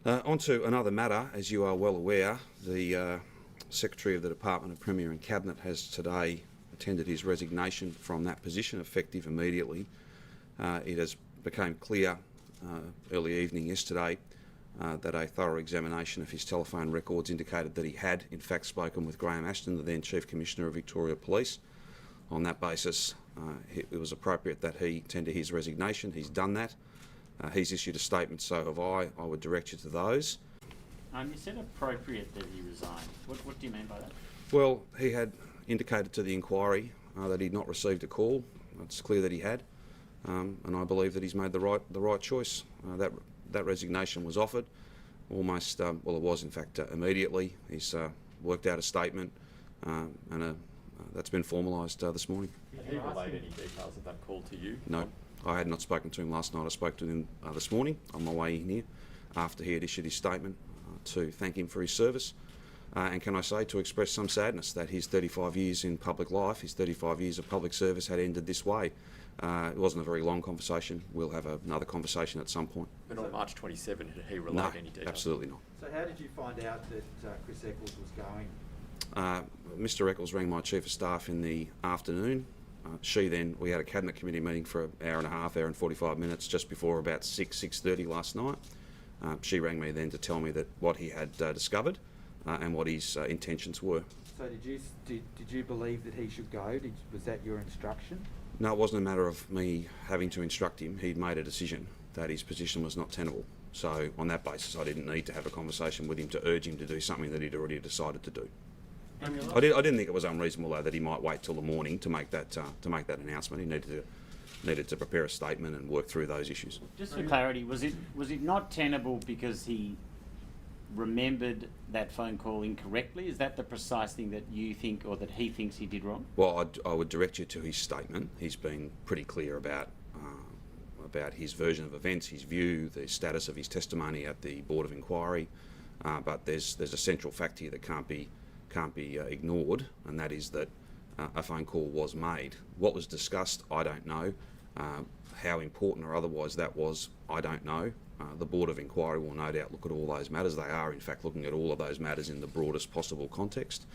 On to another matter. As you are well aware, the Secretary of the Department of Premier and Cabinet has today tendered his resignation from that position, effective immediately. It has become clear early evening yesterday that a thorough examination of his telephone records indicated that he had in fact spoken with Graham Ashton, the then Chief Commissioner of Victoria Police. On that basis, it was appropriate that he tender his resignation. He's done that. He's issued a statement, so have I. I would direct you to those. You said appropriate that he resigned. What do you mean by that? Well, he had indicated to the inquiry that he'd not received a call. It's clear that he had, and I believe that he's made the right choice. That resignation was offered almost, well, it was in fact immediately. He's worked out a statement, and that's been formalised this morning. Did he relate any details of that call to you? No, I had not spoken to him last night. I spoke to him this morning on my way in here after he had issued his statement to thank him for his service. And can I say, to express some sadness that his 35 years in public life, his 35 years of public service had ended this way. It wasn't a very long conversation. We'll have another conversation at some point. But on March 27, did he relate any details? No, absolutely not. So how did you find out that Chris Eccles was going? Mr Eccles rang my Chief of Staff in the afternoon. We had a Cabinet Committee meeting for an hour and a half, hour and 45 minutes, just before about 6:30 last night. She rang me then to tell me that what he had discovered and what his intentions were. So did you believe that he should go? Was that your instruction? No, it wasn't a matter of me having to instruct him. He'd made a decision that his position was not tenable. So on that basis, I didn't need to have a conversation with him to urge him to do something that he'd already decided to do. I didn't think it was unreasonable though that he might wait till the morning to make that announcement. He needed to prepare a statement and work through those issues. Just for clarity, was it not tenable because he remembered that phone call incorrectly? Is that the precise thing that you think, or that he thinks he did wrong? Well, I would direct you to his statement. He's been pretty clear about his version of events, his view, the status of his testimony at the Board of Inquiry. But there's a central fact here that can't be ignored, and that is that a phone call was made. What was discussed, I don't know. How important or otherwise that was, I don't know. The Board of Inquiry will no doubt look at all those matters. They are in fact looking at all of those matters in the broadest possible context,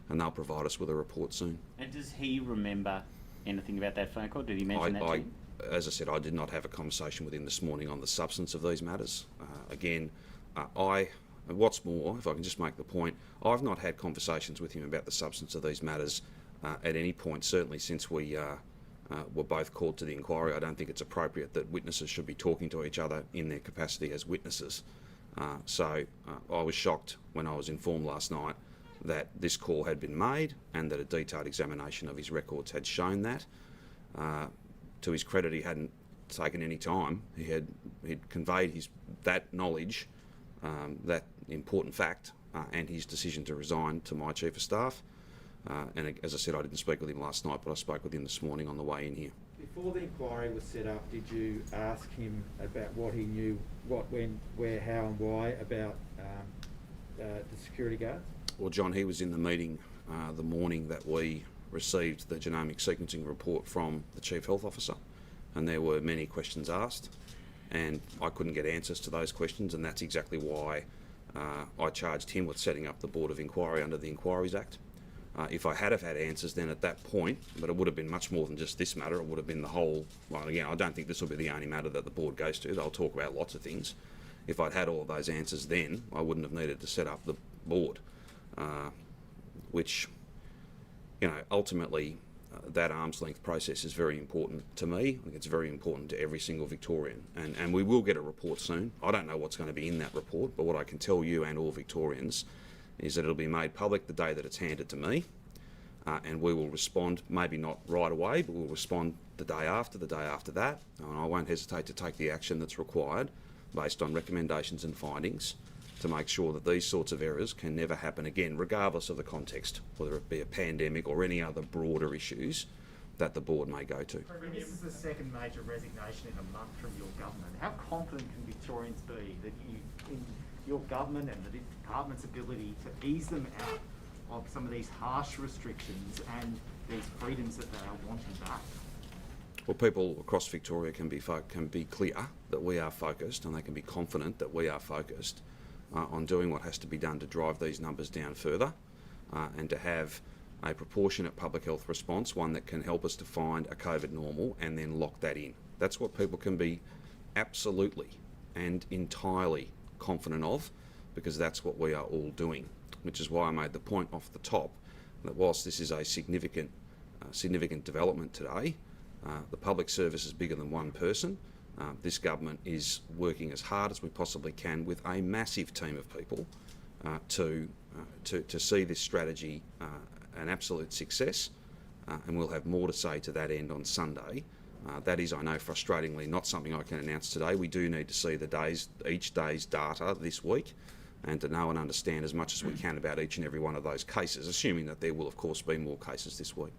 and they'll provide us with a report soon. And does he remember anything about that phone call? Did he mention that to you? As I said, I did not have a conversation with him this morning on the substance of these matters. What's more, if I can just make the point, I've not had conversations with him about the substance of these matters at any point, certainly since we were both called to the inquiry. I don't think it's appropriate that witnesses should be talking to each other in their capacity as witnesses. So I was shocked when I was informed last night that this call had been made and that a detailed examination of his records had shown that. To his credit, he hadn't taken any time. He'd conveyed that knowledge, that important fact, and his decision to resign to my Chief of Staff. And as I said, I didn't speak with him last night, but I spoke with him this morning on the way in here. Before the inquiry was set up, did you ask him about what he knew, what, when, where, how and why about the security guards? Well, John, he was in the meeting the morning that we received the genomic sequencing report from the Chief Health Officer, and there were many questions asked, and I couldn't get answers to those questions, and that's exactly why I charged him with setting up the Board of Inquiry under the Inquiries Act. If I had have had answers then at that point, but it would have been much more than just this matter, it would have been the whole, well again, I don't think this will be the only matter that the board goes to. They'll talk about lots of things. If I'd had all of those answers then, I wouldn't have needed to set up the board, which, ultimately that arm's length process is very important to me. I think it's very important to every single Victorian, and we will get a report soon. I don't know what's going to be in that report, but what I can tell you and all Victorians is that it'll be made public the day that it's handed to me, and we will respond, maybe not right away, but we'll respond the day after that, and I won't hesitate to take the action that's required based on recommendations and findings to make sure that these sorts of errors can never happen again, regardless of the context, whether it be a pandemic or any other broader issues that the board may go to. This is the second major resignation in a month from your government. How confident can Victorians be that in your government and the department's ability to ease them out of some of these harsh restrictions and these freedoms that they are wanting back? Well, people across Victoria can be clear that we are focused, and they can be confident that we are focused on doing what has to be done to drive these numbers down further, and to have a proportionate public health response, one that can help us to find a COVID normal and then lock that in. That's what people can be absolutely and entirely confident of, because that's what we are all doing, which is why I made the point off the top that whilst this is a significant development today, the public service is bigger than one person. This government is working as hard as we possibly can with a massive team of people to see this strategy an absolute success, and we'll have more to say to that end on Sunday. That is, I know, frustratingly not something I can announce today. We do need to see each day's data this week, and to know and understand as much as we can about each and every one of those cases, assuming that there will, of course, be more cases this week.